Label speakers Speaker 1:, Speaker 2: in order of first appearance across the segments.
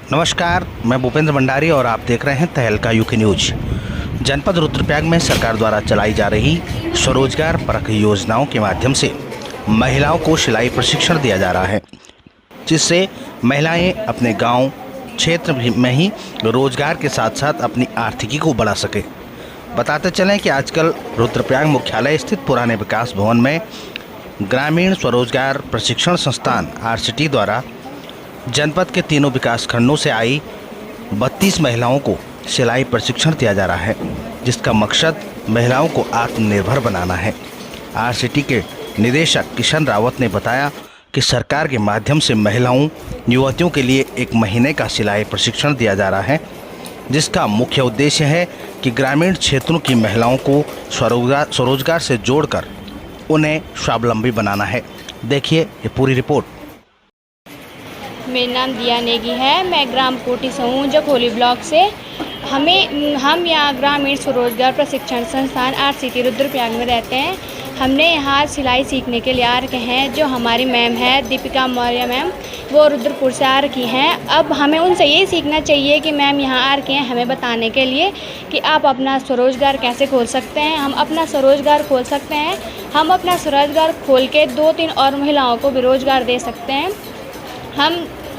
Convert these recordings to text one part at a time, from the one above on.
Speaker 1: नमस्कार, मैं भूपेंद्र भंडारी और आप देख रहे हैं तहलका यूके न्यूज। जनपद रुद्रप्रयाग में सरकार द्वारा चलाई जा रही स्वरोजगार परख योजनाओं के माध्यम से महिलाओं को सिलाई प्रशिक्षण दिया जा रहा है, जिससे महिलाएं अपने गांव क्षेत्र में ही रोजगार के साथ साथ अपनी आर्थिकी को बढ़ा सके। बताते चलें कि आजकल रुद्रप्रयाग मुख्यालय स्थित पुराने विकास भवन में ग्रामीण स्वरोजगार प्रशिक्षण संस्थान आरसीटी द्वारा जनपद के तीनों विकास खंडों से आई 32 महिलाओं को सिलाई प्रशिक्षण दिया जा रहा है, जिसका मकसद महिलाओं को आत्मनिर्भर बनाना है। आरसीटी के निदेशक किशन रावत ने बताया कि सरकार के माध्यम से महिलाओं युवतियों के लिए 1 महीने का सिलाई प्रशिक्षण दिया जा रहा है, जिसका मुख्य उद्देश्य है कि ग्रामीण क्षेत्रों की महिलाओं को स्वरोजगार से जोड़कर उन्हें स्वावलंबी बनाना है। देखिए ये पूरी रिपोर्ट।
Speaker 2: मेरा नाम दिया नेगी है। मैं ग्राम कोटी से हूँ, जखोली ब्लॉक से। हम यहाँ ग्रामीण स्वरोजगार प्रशिक्षण संस्थान आरसीटी रुद्रप्रयाग में रहते हैं। हमने यहाँ सिलाई सीखने के लिए आ रखे हैं। जो हमारी मैम है दीपिका मौर्य मैम, वो रुद्रपुर से आ रखी हैं। अब हमें उनसे यही सीखना चाहिए कि मैम यहाँ आ रखे हैं हमें बताने के लिए कि आप अपना स्वरोजगार कैसे खोल सकते हैं। हम अपना स्वरोजगार खोल सकते हैं। हम अपना स्वरोजगार खोल के 2-3 और महिलाओं को भी रोज़गार दे सकते हैं।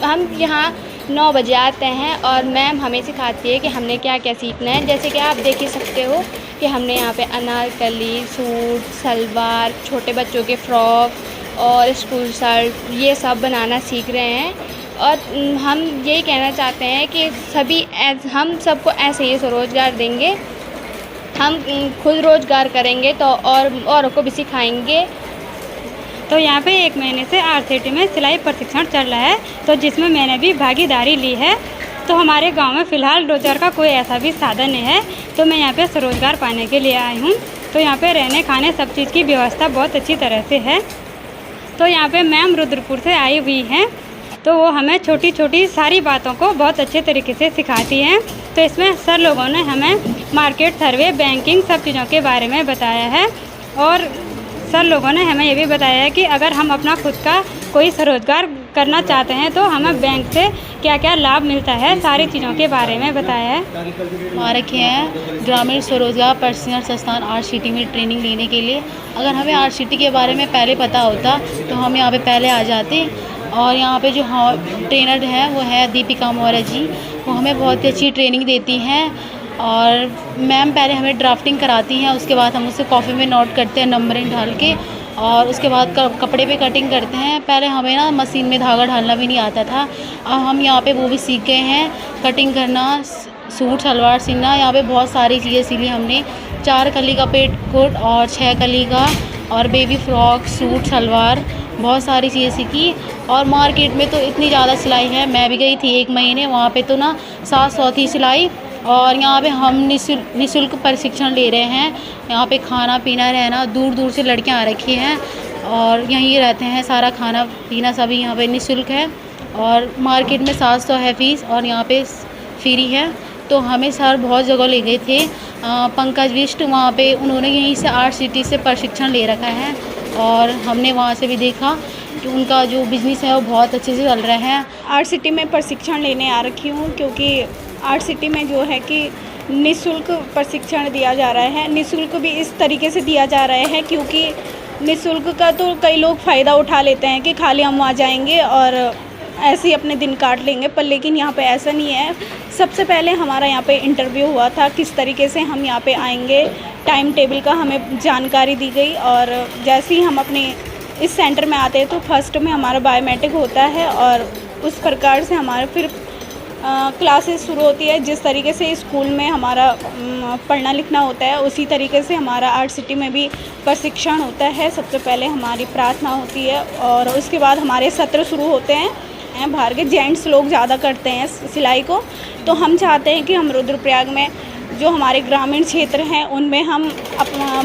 Speaker 2: हम यहाँ 9 बजे आते हैं और मैम हमें सिखाती है कि हमने क्या क्या सीखना है। जैसे कि आप देख ही सकते हो कि हमने यहाँ पे अनारकली, सूट, सलवार, छोटे बच्चों के फ्रॉक और स्कूल शर्ट ये सब बनाना सीख रहे हैं। और हम यही कहना चाहते हैं कि हम सबको ऐसे ही स्वरोजगार देंगे। हम खुद रोज़गार करेंगे तो औरों को भी सिखाएंगे।
Speaker 3: तो यहाँ पे 1 महीने से आरसीटी में सिलाई प्रशिक्षण चल रहा है, तो जिसमें मैंने भी भागीदारी ली है। तो हमारे गांव में फ़िलहाल रोज़गार का कोई ऐसा भी साधन नहीं है, तो मैं यहाँ पे स्वरोजगार पाने के लिए आई हूँ। तो यहाँ पे रहने खाने सब चीज़ की व्यवस्था बहुत अच्छी तरह से है। तो यहाँ पे मैम रुद्रपुर से आई हुई हैं, तो वो हमें छोटी छोटी सारी बातों को बहुत अच्छे तरीके से सिखाती हैं। तो इसमें सर लोगों ने हमें मार्केट सर्वे, बैंकिंग सब चीज़ों के बारे में बताया है। और सर लोगों ने हमें ये भी बताया है कि अगर हम अपना खुद का कोई स्वरोजगार करना चाहते हैं तो हमें बैंक से क्या क्या लाभ मिलता है, सारी चीज़ों के बारे में बताया है।
Speaker 4: आ रखे हैं ग्रामीण स्वरोजगार प्रशिक्षण संस्थान आरसीटी में ट्रेनिंग लेने के लिए। अगर हमें आरसीटी के बारे में पहले पता होता तो हम यहाँ पे पहले आ जाते। और यहाँ पे जो ट्रेनर है वो है दीपिका मौर्य जी, वो हमें बहुत ही अच्छी ट्रेनिंग देती हैं। और मैम पहले हमें ड्राफ्टिंग कराती हैं, उसके बाद हम उसे कॉपी में नोट करते हैं नंबरिंग डाल के, और उसके बाद कपड़े पे कटिंग करते हैं। पहले हमें ना मशीन में धागा डालना भी नहीं आता था, अब हम यहाँ पे वो भी सीख गए हैं। कटिंग करना, सूट सलवार सिलना, यहाँ पे बहुत सारी चीज़ें सिली हमने। 4 कली का पेटीकोट और 6 कली का, और बेबी फ्रॉक, सूट सलवार, बहुत सारी चीज़ें सीखी। और मार्केट में तो इतनी ज़्यादा सिलाई है, मैं भी गई थी 1 महीने, वहाँ पे तो ना 700 थी सिलाई। और यहाँ पे हम निःशुल्क प्रशिक्षण ले रहे हैं। यहाँ पे खाना पीना रहना, दूर दूर से लड़कियाँ आ रखी हैं और यहीं रहते हैं। सारा खाना पीना सभी यहाँ पे निःशुल्क है। और मार्केट में 700 है फ़ीस और यहाँ पे फ्री है। तो हमें सर बहुत जगह ले गए थे, पंकज विष्ट, वहाँ पे उन्होंने यहीं से आरसीटी से प्रशिक्षण ले रखा है। और हमने वहाँ से भी देखा कि उनका जो बिज़नेस है वो बहुत अच्छे से चल रहा है।
Speaker 5: आरसीटी में प्रशिक्षण लेने आ रखी हूँ, क्योंकि आरसीटी में जो है कि निःशुल्क प्रशिक्षण दिया जा रहा है। निःशुल्क भी इस तरीके से दिया जा रहा है क्योंकि निःशुल्क का तो कई लोग फ़ायदा उठा लेते हैं कि खाली हम वहाँ जाएंगे और ऐसे ही अपने दिन काट लेंगे, पर लेकिन यहाँ पे ऐसा नहीं है। सबसे पहले हमारा यहाँ पे इंटरव्यू हुआ था, किस तरीके से हम यहाँ पे आएंगे, टाइम टेबल का हमें जानकारी दी गई। और जैसे ही हम अपने इस सेंटर में आते हैं तो फर्स्ट में हमारा बायोमेट्रिक होता है और उस प्रकार से हमारा फिर क्लासेस शुरू होती है। जिस तरीके से स्कूल में हमारा पढ़ना लिखना होता है, उसी तरीके से हमारा आरसीटी में भी प्रशिक्षण होता है। सबसे पहले हमारी प्रार्थना होती है और उसके बाद हमारे सत्र शुरू होते हैं। बाहर के जेंट्स लोग ज़्यादा करते हैं सिलाई को, तो हम चाहते हैं कि हम रुद्रप्रयाग में जो हमारे ग्रामीण क्षेत्र हैं उनमें हम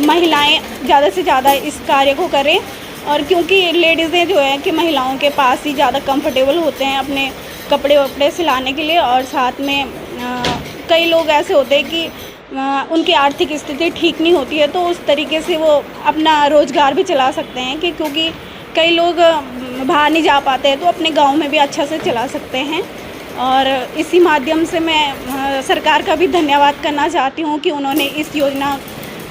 Speaker 5: महिलाएँ ज़्यादा से ज़्यादा इस कार्य को करें। और क्योंकि लेडीज़ें जो है कि महिलाओं के पास ही ज़्यादा कंफर्टेबल होते हैं अपने कपड़े वपड़े सिलाने के लिए। और साथ में कई लोग ऐसे होते हैं कि उनकी आर्थिक स्थिति ठीक नहीं होती है, तो उस तरीके से वो अपना रोज़गार भी चला सकते हैं कि क्योंकि कई लोग बाहर नहीं जा पाते हैं तो अपने गांव में भी अच्छा से चला सकते हैं। और इसी माध्यम से मैं सरकार का भी धन्यवाद करना चाहती हूँ कि उन्होंने इस योजना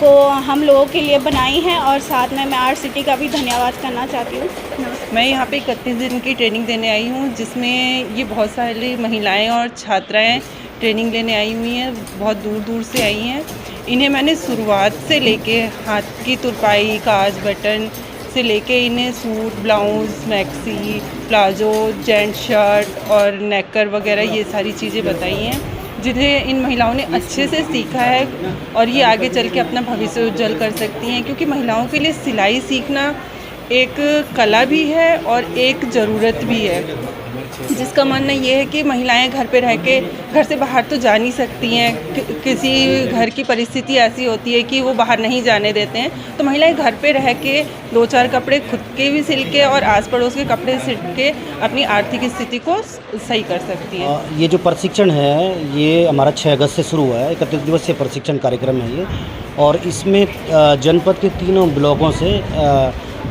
Speaker 5: को हम लोगों के लिए बनाई है, और साथ में मैं आर्ट सिटी का भी धन्यवाद करना चाहती हूँ। नमस्ते।
Speaker 6: मैं यहाँ पे 31 दिन की ट्रेनिंग देने आई हूँ, जिसमें ये बहुत सारी महिलाएं और छात्राएं ट्रेनिंग लेने आई हुई हैं, बहुत दूर दूर से आई हैं। इन्हें मैंने शुरुआत से लेके हाथ की तुरपाई, काज बटन से लेके इन्हें suit, blouse, maxi, palazzo, gents shirt और नेकर वगैरह ये सारी चीज़ें बताई हैं, जिन्हें इन महिलाओं ने अच्छे से सीखा है और ये आगे चल के अपना भविष्य उज्जवल कर सकती हैं। क्योंकि महिलाओं के लिए सिलाई सीखना एक कला भी है और एक ज़रूरत भी है, जिसका मानना ये है कि महिलाएं घर पे रह के, घर से बाहर तो जा नहीं सकती हैं, किसी घर की परिस्थिति ऐसी होती है कि वो बाहर नहीं जाने देते हैं, तो महिलाएं घर पे रह के 2-4 कपड़े खुद के भी सिल के और आस पड़ोस के कपड़े सिल के अपनी आर्थिक स्थिति को सही कर सकती हैं।
Speaker 7: ये जो प्रशिक्षण है ये हमारा 6 अगस्त से शुरू हुआ है। 31 दिवसीय प्रशिक्षण कार्यक्रम है ये, और इसमें जनपद के 3 ब्लॉकों से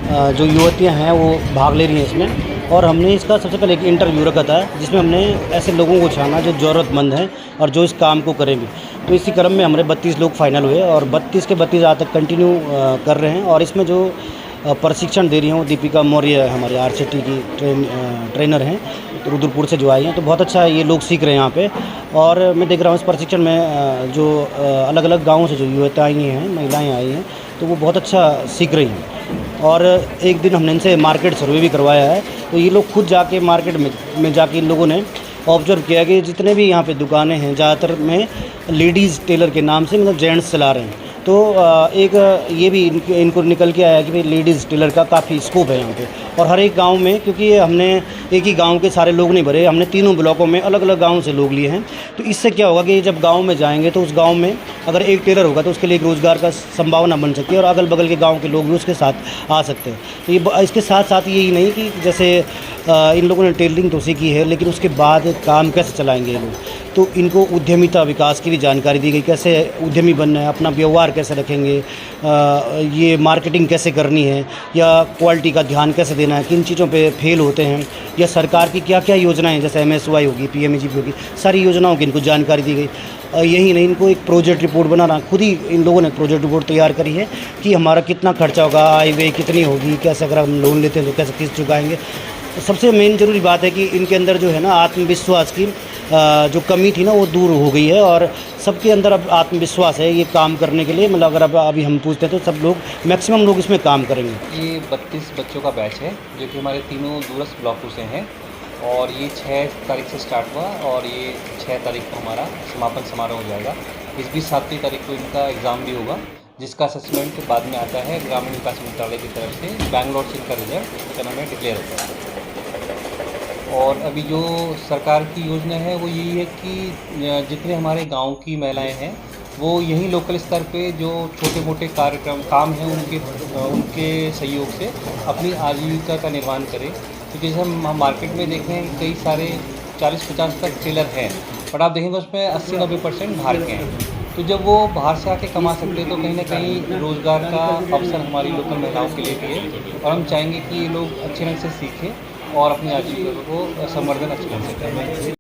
Speaker 7: जो युवतियां हैं वो भाग ले रही हैं इसमें। और हमने इसका सबसे पहले एक इंटरव्यू रखा था, जिसमें हमने ऐसे लोगों को छाना जो ज़रूरतमंद हैं और जो इस काम को करेंगे। तो इसी क्रम में हमारे 32 लोग फाइनल हुए और 32 के 32 आज तक कंटिन्यू कर रहे हैं। और इसमें जो प्रशिक्षण दे रही हैं वो दीपिका मौर्य हमारे आरसीटी की ट्रेनर हैं, तो रुद्रपुर से जो आई हैं। तो बहुत अच्छा ये लोग सीख रहे हैं यहाँ पे। और मैं देख रहा हूँ इस प्रशिक्षण में जो अलग अलग गाँवों से जो युवतियाँ आई हैं, महिलाएँ आई हैं, तो वो बहुत अच्छा सीख रही हैं। और एक दिन हमने इनसे मार्केट सर्वे भी करवाया है, तो ये लोग खुद जाके मार्केट में जाके इन लोगों ने ऑब्जर्व किया कि जितने भी यहाँ पे दुकानें हैं ज़्यादातर में लेडीज़ टेलर के नाम से मतलब जेंट्स चला रहे हैं। तो एक ये भी इनको निकल के आया कि भाई लेडीज़ टेलर का काफ़ी स्कोप है यहाँ पे। और हर एक गांव में, क्योंकि हमने एक ही गांव के सारे लोग नहीं भरे, हमने 3 ब्लॉकों में अलग अलग गांव से लोग लिए हैं। तो इससे क्या होगा कि जब गांव में जाएंगे तो उस गांव में अगर एक टेलर होगा तो उसके लिए एक रोज़गार का संभावना बन सकती है, और अगल बगल के गाँव के लोग भी उसके साथ आ सकते हैं। तो ये इसके साथ साथ यही नहीं कि जैसे इन लोगों ने टेलरिंग तो सीखी है, लेकिन उसके बाद काम कैसे चलाएँगे ये लोग, तो इनको उद्यमिता विकास की भी जानकारी दी गई, कैसे उद्यमी बनना है, अपना व्यवहार कैसे रखेंगे, ये मार्केटिंग कैसे करनी है, या क्वालिटी का ध्यान कैसे देना है, किन चीज़ों पे फेल होते हैं, या सरकार की क्या क्या योजनाएं जैसे MSY होगी, PMAGP होगी, सारी योजनाओं की इनको जानकारी दी गई। यही नहीं, इनको एक प्रोजेक्ट रिपोर्ट बनाना, खुद ही इन लोगों ने प्रोजेक्ट रिपोर्ट तैयार करी है कि हमारा कितना खर्चा होगा, आय व्यय कितनी होगी, कैसे अगर हम लोन लेते हैं तो कैसे किस्त चुकाएँगे। तो सबसे मेन ज़रूरी बात है कि इनके अंदर जो है ना आत्मविश्वास की जो कमी थी ना वो दूर हो गई है, और सबके अंदर अब आत्मविश्वास है ये काम करने के लिए। मतलब अगर अभी हम पूछते हैं तो सब लोग, मैक्सिमम लोग इसमें काम करेंगे।
Speaker 8: ये 32 बच्चों का बैच है जो कि हमारे 3 दूरस्थ ब्लॉकों से हैं, और ये 6 तारीख से स्टार्ट हुआ और ये 6 तारीख को हमारा समापन समारोह हो जाएगा। इस बीच 7वीं तारीख को इनका एग्ज़ाम भी होगा, जिसका असेसमेंट बाद में आता है ग्रामीण विकास मंत्रालय की तरफ से। बैंगलोर से इनका रिजल्ट क्या नाम है डिक्लेयर होता है। और अभी जो सरकार की योजना है वो यही है कि जितने हमारे गांव की महिलाएं हैं वो यहीं लोकल स्तर पे जो छोटे मोटे काम हैं उनके सहयोग से अपनी आजीविका का निर्माण करें। क्योंकि जैसे हम मार्केट में देखें कई सारे 40-50 तक टेलर हैं, बट आप देखेंगे उसमें 80-90% बाहर के हैं। तो जब वो बाहर से आके कमा सकते हैं तो कहीं ना कहीं रोज़गार का अवसर हमारी लोकल महिलाओं के लिए भी है, और हम चाहेंगे कि ये लोग अच्छे ढंग से सीखें और अपनी आजीविका को संवर्धन अच्छे ढंग से करें।